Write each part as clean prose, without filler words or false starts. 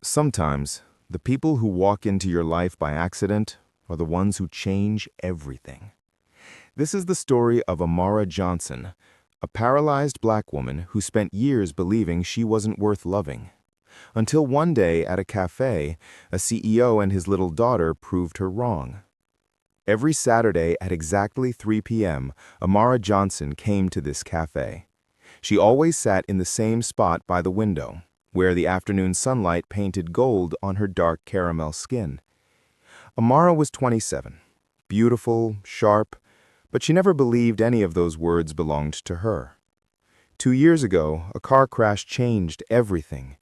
Sometimes, the people who walk into your life by accident are the ones who change everything. This is the story of Amara Johnson, a paralyzed black woman who spent years believing she wasn't worth loving. Until one day at a café, a CEO and his little daughter proved her wrong. Every Saturday at exactly 3 p.m., Amara Johnson came to this café. She always sat in the same spot by the window, where the afternoon sunlight painted gold on her dark caramel skin. Amara was 27, beautiful, sharp, but she never believed any of those words belonged to her. 2 years ago, a car crash changed everything.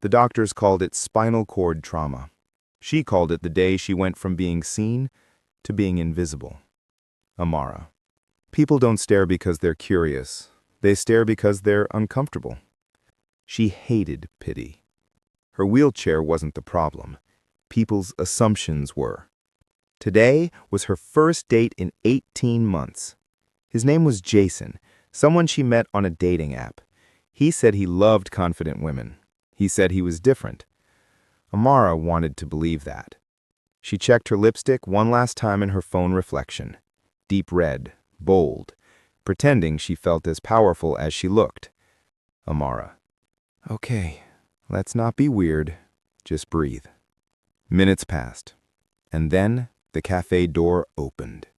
The doctors called it spinal cord trauma. She called it the day she went from being seen to being invisible. Amara. People don't stare because they're curious. They stare because they're uncomfortable. She hated pity. Her wheelchair wasn't the problem. People's assumptions were. Today was her first date in 18 months. His name was Jason, someone she met on a dating app. He said he loved confident women. He said he was different. Amara wanted to believe that. She checked her lipstick one last time in her phone reflection. Deep red, bold, pretending she felt as powerful as she looked. Amara. Okay, let's not be weird. Just breathe. Minutes passed, and then the cafe door opened.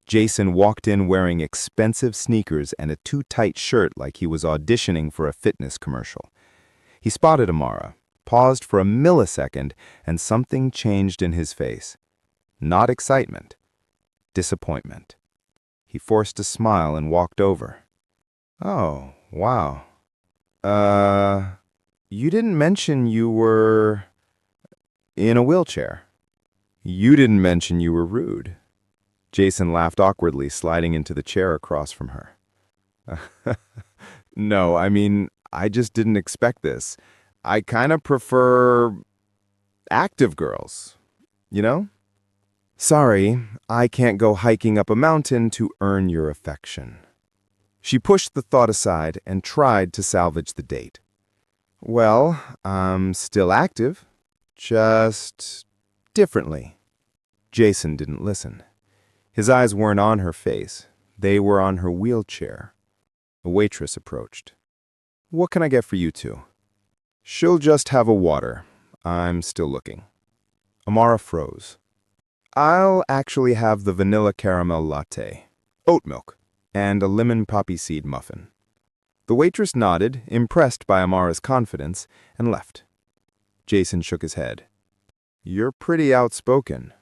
Jason walked in wearing expensive sneakers and a too-tight shirt like he was auditioning for a fitness commercial. He spotted Amara, paused for a millisecond, and something changed in his face. Not excitement, disappointment. He forced a smile and walked over. Oh, wow. You didn't mention you were in a wheelchair. You didn't mention you were rude. Jason laughed awkwardly, sliding into the chair across from her. No, I just didn't expect this. I kind of prefer active girls, you know? Sorry, I can't go hiking up a mountain to earn your affection. She pushed the thought aside and tried to salvage the date. Well, I'm still active, just differently. Jason didn't listen. His eyes weren't on her face. They were on her wheelchair. A waitress approached. What can I get for you two? She'll just have a water. I'm still looking. Amara froze. I'll actually have the vanilla caramel latte, oat milk, and a lemon poppy seed muffin. The waitress nodded, impressed by Amara's confidence, and left. Jason shook his head. You're pretty outspoken.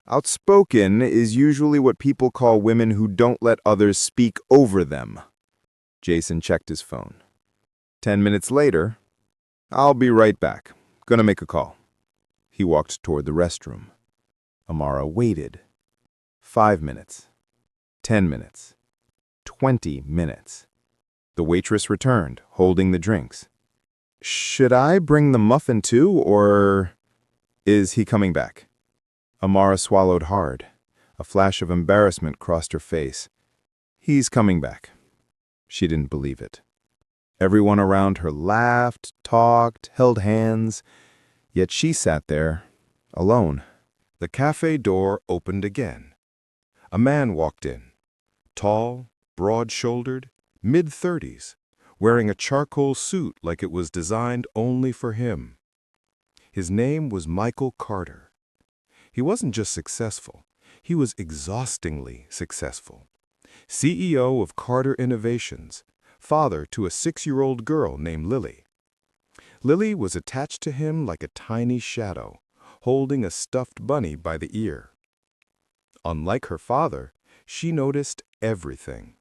Outspoken is usually what people call women who don't let others speak over them. Jason checked his phone. 10 minutes later, I'll be right back. Gonna make a call. He walked toward the restroom. Amara waited. 5 minutes. 10 minutes. 20 minutes. The waitress returned, holding the drinks. Should I bring the muffin too, or is he coming back? Amara swallowed hard. A flash of embarrassment crossed her face. He's coming back. She didn't believe it. Everyone around her laughed, talked, held hands, yet she sat there, alone. The cafe door opened again. A man walked in, tall, broad-shouldered, mid-30s, wearing a charcoal suit like it was designed only for him. His name was Michael Carter. He wasn't just successful, he was exhaustingly successful. CEO of Carter Innovations, father to a 6-year-old girl named Lily. Lily was attached to him like a tiny shadow, holding a stuffed bunny by the ear. Unlike her father, she noticed everything,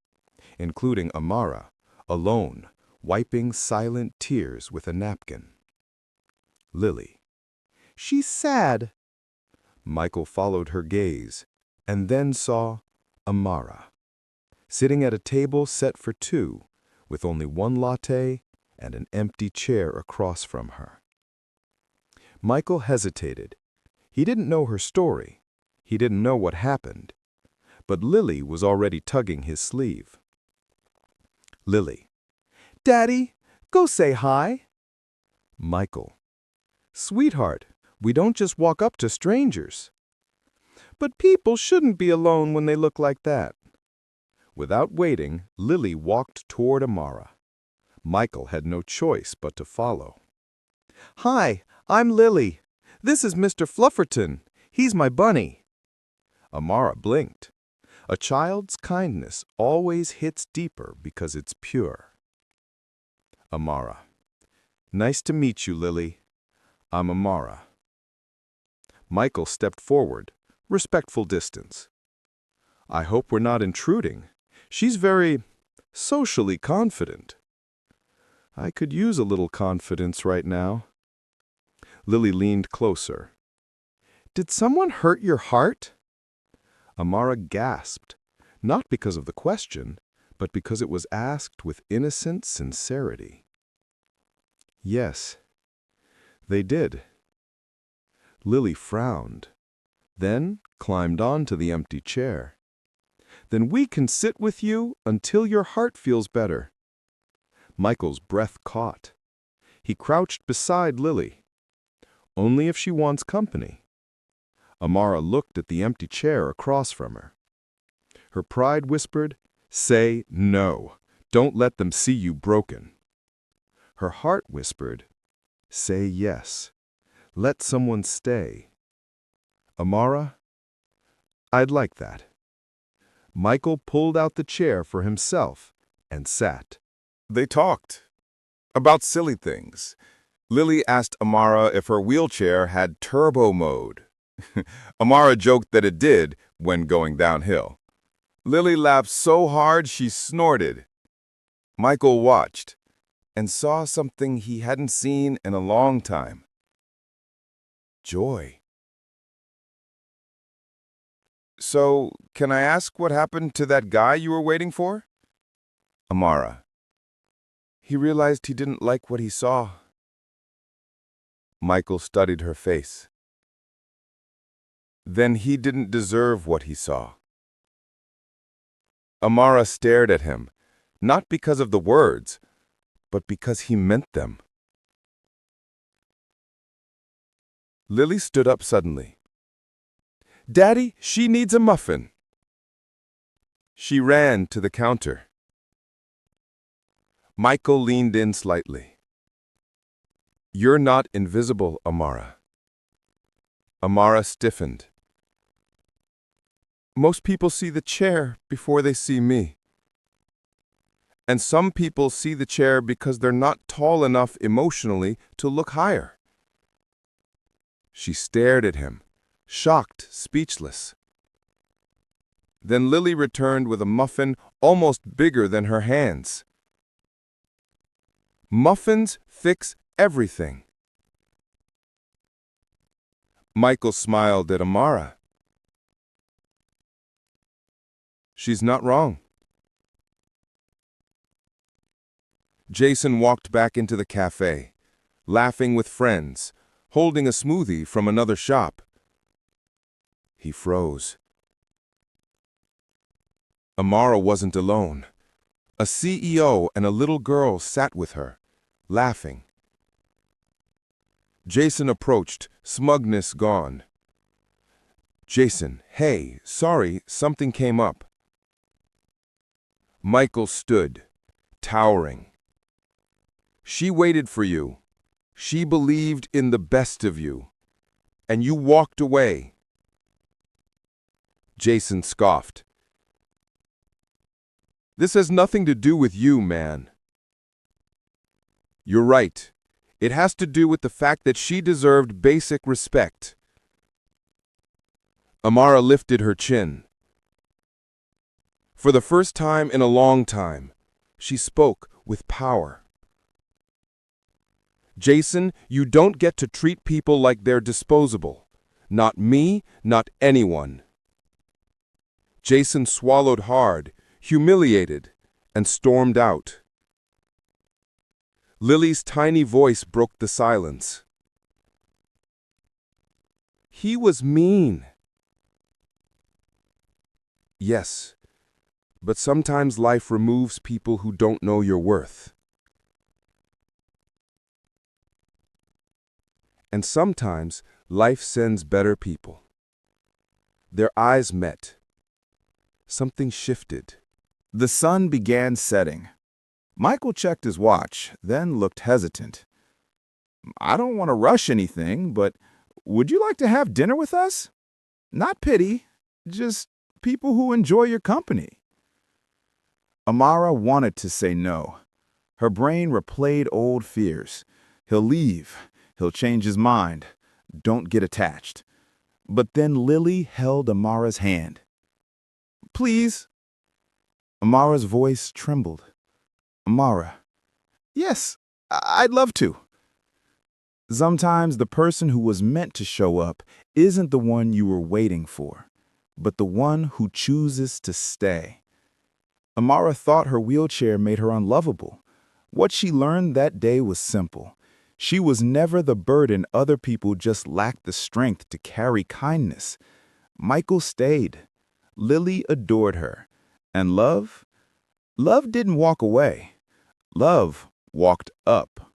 including Amara, alone, wiping silent tears with a napkin. Lily. She's sad. Michael followed her gaze, and then saw Amara, sitting at a table set for two, with only one latte and an empty chair across from her. Michael hesitated. He didn't know her story. He didn't know what happened. But Lily was already tugging his sleeve. Lily. Daddy, go say hi. Michael. Sweetheart, we don't just walk up to strangers. But people shouldn't be alone when they look like that. Without waiting, Lily walked toward Amara. Michael had no choice but to follow. Hi, I'm Lily. This is Mr. Flufferton. He's my bunny. Amara blinked. A child's kindness always hits deeper because it's pure. Amara. Nice to meet you, Lily. I'm Amara. Michael stepped forward, respectful distance. I hope we're not intruding. She's very socially confident. I could use a little confidence right now. Lily leaned closer. Did someone hurt your heart? Amara gasped, not because of the question, but because it was asked with innocent sincerity. Yes, they did. Lily frowned, then climbed onto the empty chair. Then we can sit with you until your heart feels better. Michael's breath caught. He crouched beside Lily. Only if she wants company. Amara looked at the empty chair across from her. Her pride whispered, Say no. Don't let them see you broken. Her heart whispered, Say yes. Let someone stay. Amara, I'd like that. Michael pulled out the chair for himself and sat. They talked about silly things. Lily asked Amara if her wheelchair had turbo mode. Amara joked that it did when going downhill. Lily laughed so hard she snorted. Michael watched and saw something he hadn't seen in a long time. Joy. So, can I ask what happened to that guy you were waiting for? Amara. He realized he didn't like what he saw. Michael studied her face. Then he didn't deserve what he saw. Amara stared at him, not because of the words, but because he meant them. Lily stood up suddenly. Daddy, she needs a muffin. She ran to the counter. Michael leaned in slightly. You're not invisible, Amara. Amara stiffened. Most people see the chair before they see me. And some people see the chair because they're not tall enough emotionally to look higher. She stared at him, shocked, speechless. Then Lily returned with a muffin almost bigger than her hands. Muffins fix everything. Michael smiled at Amara. She's not wrong. Jason walked back into the café, laughing with friends, holding a smoothie from another shop. He froze. Amara wasn't alone. A CEO and a little girl sat with her, laughing. Jason approached, smugness gone. Jason, hey, sorry, something came up. Michael stood, towering. She waited for you. She believed in the best of you. And you walked away. Jason scoffed. This has nothing to do with you, man. You're right. It has to do with the fact that she deserved basic respect. Amara lifted her chin. For the first time in a long time, she spoke with power. Jason, you don't get to treat people like they're disposable. Not me, not anyone. Jason swallowed hard, humiliated, and stormed out. Lily's tiny voice broke the silence. He was mean. Yes, but sometimes life removes people who don't know your worth. And sometimes life sends better people. Their eyes met. Something shifted. The sun began setting. Michael checked his watch, then looked hesitant. I don't want to rush anything, but would you like to have dinner with us? Not pity, just people who enjoy your company. Amara wanted to say no. Her brain replayed old fears. He'll leave. He'll change his mind. Don't get attached. But then Lily held Amara's hand. Please. Amara's voice trembled. Amara. Yes, I'd love to. Sometimes the person who was meant to show up isn't the one you were waiting for, but the one who chooses to stay. Amara thought her wheelchair made her unlovable. What she learned that day was simple. She was never the burden other people just lacked the strength to carry kindness. Michael stayed. Lily adored her. And love? Love didn't walk away. Love walked up.